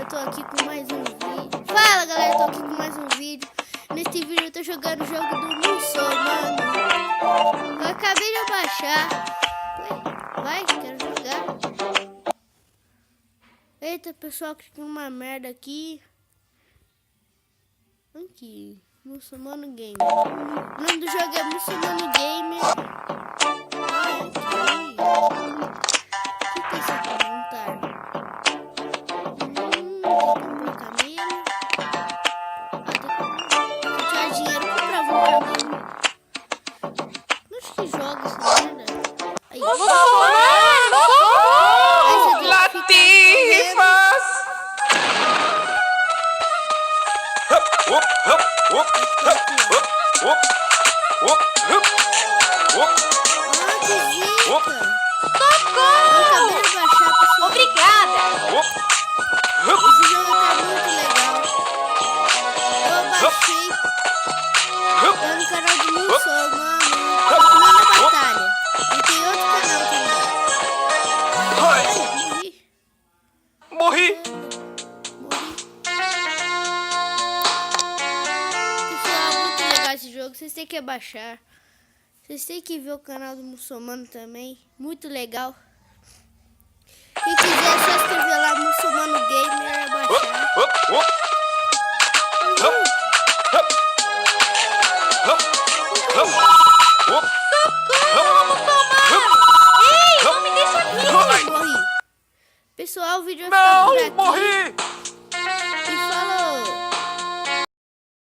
eu tô aqui com mais um vídeo. Fala galera, eu tô aqui com mais um vídeo. Nesse vídeo eu tô jogando o jogo do muçulmano. Eu acabei de baixar. Vai, quero jogar. Eita pessoal, que tem uma merda aqui. Aqui, Muçulmano Game. O nome do jogo é Muçulmano Game. Obrigada! Esse jogo tá muito legal. Eu baixei lá no canal do Muçulmano na Batalha. E tem outro canal também. Morri! Pessoal, muito legal esse jogo. Vocês têm que baixar. Vocês têm que ver o canal do Muçulmano também. Muito legal. Quem quiser é só escrever lá Muçulmano Gamer e baixar. Ei, não me deixa aqui! Morri. Pessoal, o vídeo vai ficar por aqui. Morri!